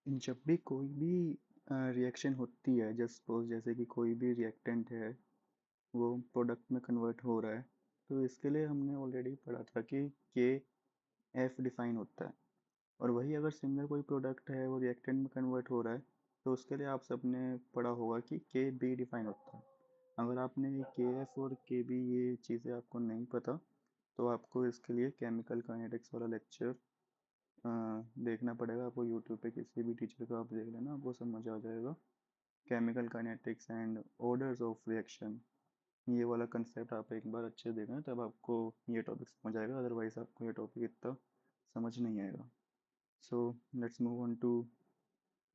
जब भी कोई भी रिएक्शन होती है, जस्ट सपोज जैसे कि कोई भी रिएक्टेंट है वो प्रोडक्ट में कन्वर्ट हो रहा है, तो इसके लिए हमने ऑलरेडी पढ़ा था कि के एफ डिफाइन होता है। और वही अगर सिमिलर कोई प्रोडक्ट है वो रिएक्टेंट में कन्वर्ट हो रहा है, तो उसके लिए आप सबने पढ़ा होगा कि के बी डिफाइन होता है। अगर आपने के एफ और के बी ये चीज़ें आपको नहीं पता, तो आपको इसके लिए केमिकल काइनेटिक्स वाला लेक्चर देखना पड़ेगा। आपको यूट्यूब पे किसी भी टीचर को आप देख लेना, आपको समझ आ जाएगा। Chemical kinetics and orders of reaction, ये वाला कंसेप्ट आप एक बार अच्छे से देखना, तब आपको ये टॉपिक समझ आएगा, अदरवाइज आपको ये टॉपिक इतना समझ नहीं आएगा। So let's move on to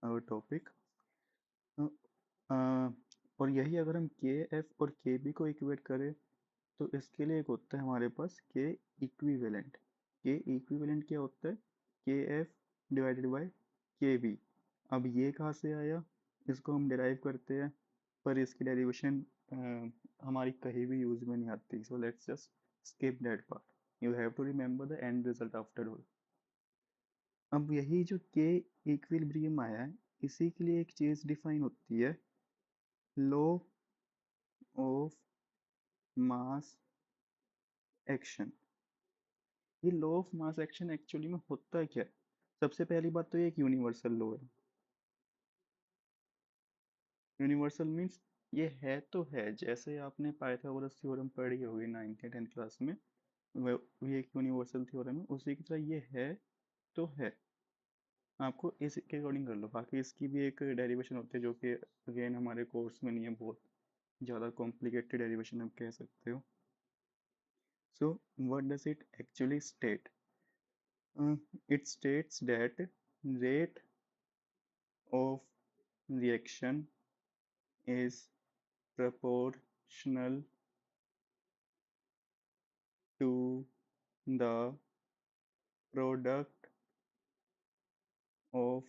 our topic. और यही अगर हम के एफ और के बी को इक्वेट करें, तो इसके लिए एक होता है हमारे पास के इक्विवेलेंट। के इक्विवेलेंट क्या होता है? के एफ डिवाइडेड बाय के बी। अब ये कहाँ से आया? इसको हम डिराइव करते हैं, पर इसकी डेरिवेशन हमारी कहीं भी यूज में नहीं आती। So let's just skip that part, you have to remember the end result after all. अब यही जो के इक्विलिब्रियम आया है, इसी के लिए एक चीज डिफाइन होती है, लॉ ऑफ मास एक्शन। ये law of mass action actually में होता क्या है? सबसे पहली बात तो ये एक यूनिवर्सल लॉ है। यूनिवर्सल मीन्स ये है तो है, जैसे आपने पाइथागोरस थ्योरम पढ़ी होगी 9th या 10th क्लास में, ये एक यूनिवर्सल थ्योरम है, उसी की तरह ये है तो है। आपको इसके अकॉर्डिंग कर लो, बाकी इसकी भी एक डेरिवेशन होती है जो कि अगेन हमारे कोर्स में नहीं है, बहुत ज़्यादा कॉम्प्लिकेटेड डेरिवेशन आप कह सकते हो। So what does it actually state? It states that rate of reaction is proportional to the product of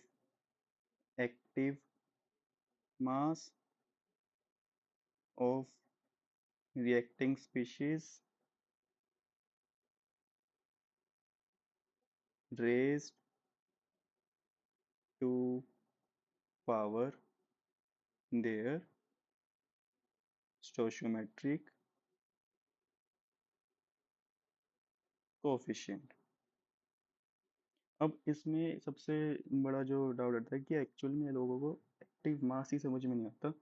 active mass of reacting species raised to power their stoichiometric coefficient। अब इसमें सबसे बड़ा जो doubt आता है कि एक्चुअल में लोगों को एक्टिव मास ही समझ में नहीं आता,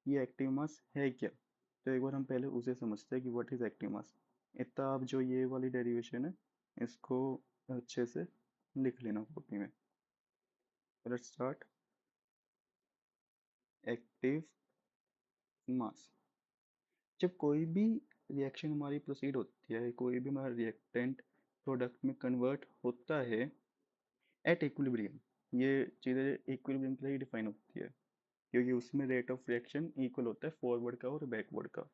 ये एक्टिव मास है क्या? तो एक बार हम पहले उसे समझते हैं कि व्हाट इज एक्टिव मास। इतना आप जो ये वाली डेरिवेशन है, इसको अच्छे से लिख लेना कॉपी में। Let's start. एक्टिव मास, जब कोई भी रिएक्शन हमारी प्रोसीड होती है, कोई भी हमारा रिएक्टेंट प्रोडक्ट में कन्वर्ट होता है एट इक्विलिब्रियम, ये चीज़ें इक्विलिब्रियम के लिए डिफाइन होती है, क्योंकि उसमें रेट ऑफ रिएक्शन इक्वल होता है फॉरवर्ड का और बैकवर्ड का।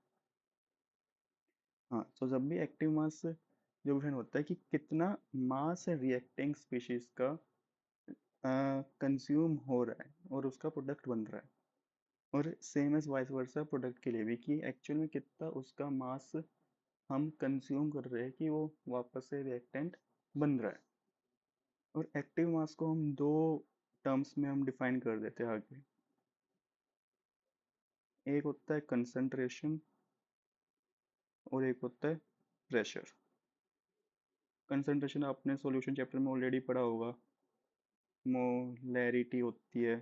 हाँ, तो जब भी एक्टिव मास जो डिफाइन होता है कि कितना मास रिएक्टिंग स्पीशीज का कंज्यूम हो रहा है और उसका प्रोडक्ट बन रहा है। और same as vice versa product के लिए भी, कि एक्चुअल में कितना उसका मास हम कंज्यूम कर रहे हैं कि वो वापस से रिएक्टेंट बन रहा है। और एक्टिव मास को हम दो टर्म्स में हम डिफाइन कर देते हैं आगे। एक होता है कंसंट्रेशन और एक होता है प्रेशर। कंसंट्रेशन आपने सॉल्यूशन चैप्टर में ऑलरेडी पढ़ा होगा, मोलैरिटी होती है।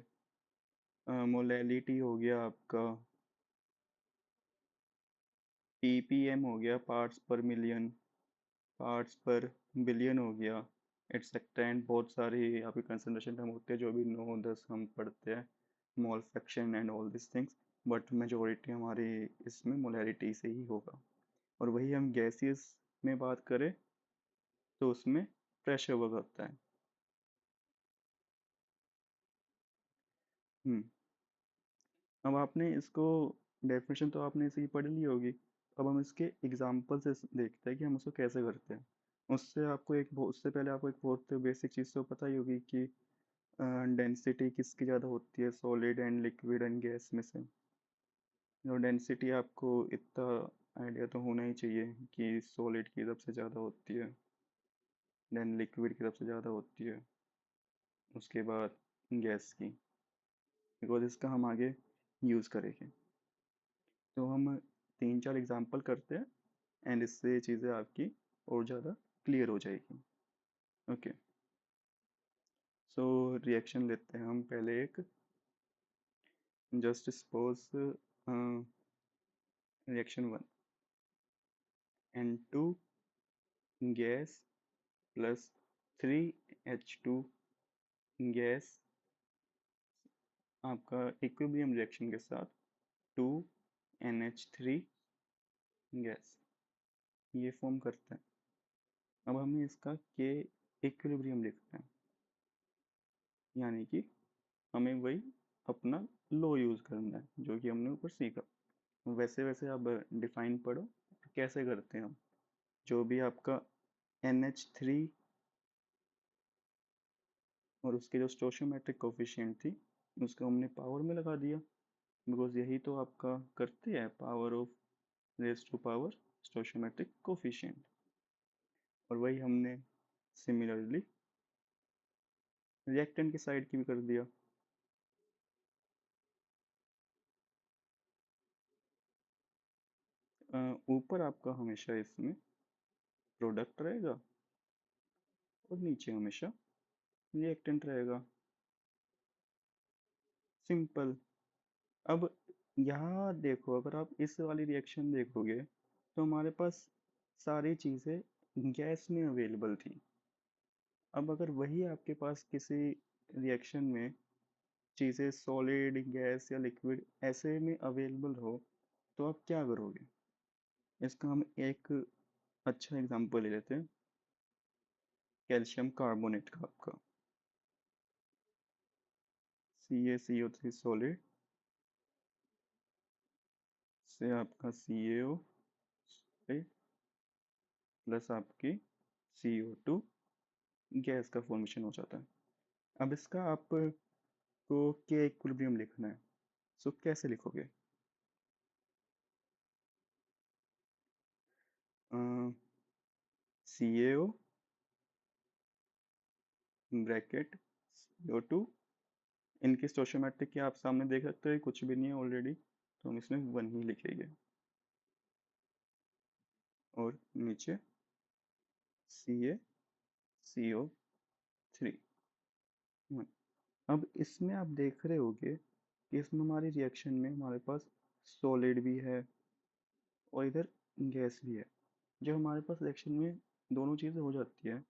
मोलैलिटी हो गया आपका, ppm हो गया, पार्ट्स पर मिलियन, पार्ट्स पर बिलियन हो गया, एटसेट्रा। एंड बहुत सारी यहाँ पे कंसंट्रेशन टर्म होते हैं जो भी 9 10 हम पढ़ते हैं, mole fraction and all this things. But majority हमारी इसमें मोलैरिटी से ही होगा। और वही हम गैसियस में बात करें तो उसमें प्रेशर वर्क होता है। हम्म। अब आपने इसको डेफिनेशन तो आपने इसी पढ़ ली होगी। अब हम इसके एग्जांपल से देखते हैं कि हम उसको कैसे करते हैं। उससे पहले आपको एक बहुत बेसिक चीज़ तो पता ही होगी कि डेंसिटी किसकी ज़्यादा होती है, solid and liquid and gas में से। जो डेंसिटी आपको इतना आइडिया तो होना ही चाहिए कि सॉलिड की सबसे ज़्यादा होती है, देन लिक्विड की सबसे ज़्यादा होती है, उसके बाद गैस की, बिकॉज इसका हम आगे यूज़ करेंगे। तो हम 3-4 एग्जांपल करते हैं एंड इससे चीज़ें आपकी और ज़्यादा क्लियर हो जाएगी। ओके, सो रिएक्शन लेते हैं हम पहले एक, just suppose reaction 1, N2 gas plus 3H2 gas आपका इक्विलिब्रियम रिएक्शन के साथ 2NH3 गैस ये फॉर्म करता है। अब हमें इसका के इक्विलिब्रियम लिखना है, यानी कि हमें वही अपना लो यूज़ करना है जो कि हमने ऊपर सीखा। वैसे वैसे आप डिफाइन पढ़ो कैसे करते हैं हम। जो भी आपका NH3 और उसके जो स्टोशियोमेट्रिक कोफिशिएंट थी उसको हमने पावर में लगा दिया, बिकॉज यही तो आपका करते हैं power of raise to power stoichiometric coefficient. और वही हमने सिमिलरली रिएक्टेंट की साइड की भी कर दिया। ऊपर आपका हमेशा इसमें प्रोडक्ट रहेगा और नीचे हमेशा रिएक्टेंट रहेगा, सिंपल। अब यहाँ देखो, अगर आप इस वाली रिएक्शन देखोगे तो हमारे पास सारी चीज़ें गैस में अवेलेबल थी। अब अगर वही आपके पास किसी रिएक्शन में चीज़ें सॉलिड गैस या लिक्विड ऐसे में अवेलेबल हो तो आप क्या करोगे। इसका हम एक अच्छा एग्जांपल ले लेते हैं, कैल्शियम कार्बोनेट का आपका CaCO3 सॉलिड से आपका CaO प्लस आपकी CO2 गैस का फॉर्मेशन हो जाता है। अब इसका आपको के इक्विलिब्रियम लिखना है, सो कैसे लिखोगे। CaO ब्रैकेट CO2, इनकी स्टोशियोमेट्रिक क्या आप सामने देख सकते हैं, कुछ भी नहीं है ऑलरेडी, तो हम इसमें 1 ही लिखेंगे और नीचे CaCO3 1। अब इसमें आप देख रहे होगे कि इसमें हमारी रिएक्शन में हमारे पास सॉलिड भी है और इधर गैस भी है। जब हमारे पास रिएक्शन में दोनों चीज़ें हो जाती है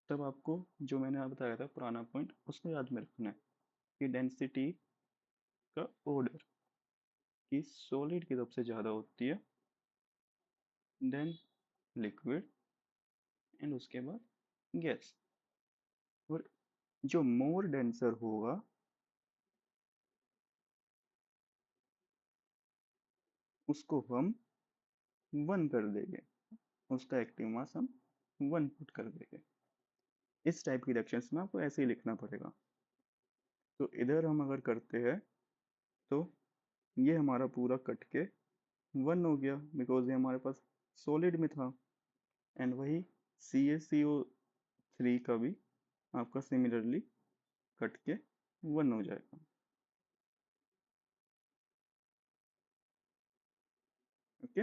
तब आपको जो मैंने आप बताया था पुराना पॉइंट उसको याद में रखना है कि डेंसिटी का ऑर्डर की सॉलिड की सबसे ज़्यादा होती है, देन लिक्विड एंड उसके बाद गैस। और जो मोर डेंसर होगा उसको हम 1 कर देंगे, उसका एक्टिव मास हम 1 पुट कर देंगे। इस टाइप की रिएक्शंस में आपको ऐसे ही लिखना पड़ेगा। तो इधर हम अगर करते हैं तो ये हमारा पूरा कट के 1 हो गया, बिकॉज ये हमारे पास सॉलिड में था। एंड वही CaCO3 का भी आपका सिमिलरली कट के 1 हो जाएगा। ओके,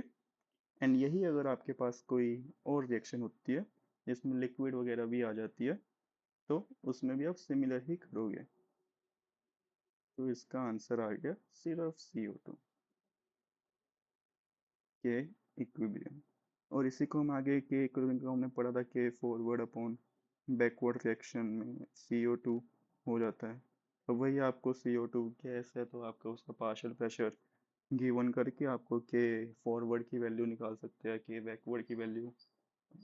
एंड यही अगर आपके पास कोई और रिएक्शन होती है जिसमें लिक्विड वगैरह भी आ जाती है तो उसमें भी आप सिमिलर ही करोगे। तो इसका आंसर आ गया सिर्फ CO2 के इक्विलिब्रियम। और इसी को हम आगे के इक्विलिब्रियम को हमने पढ़ा था कि फॉरवर्ड अपॉन बैकवर्ड रिएक्शन में CO2 हो जाता है। तो वही आपको CO2 गैस है तो आपका उसका पार्शियल प्रेशर गिवन करके आपको के फॉरवर्ड की वैल्यू निकाल सकते हैं, के बैकवर्ड की वैल्यू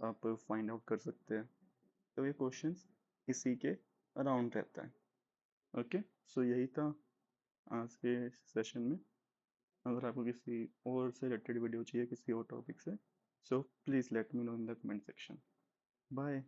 आप फाइंड आउट कर सकते हैं। तो ये क्वेश्चन इसी के अराउंड रहता है। ओके, सो यही था आज के सेशन में। अगर आपको किसी और से रिलेटेड वीडियो चाहिए किसी और टॉपिक से, so please let me know in the comment section. Bye.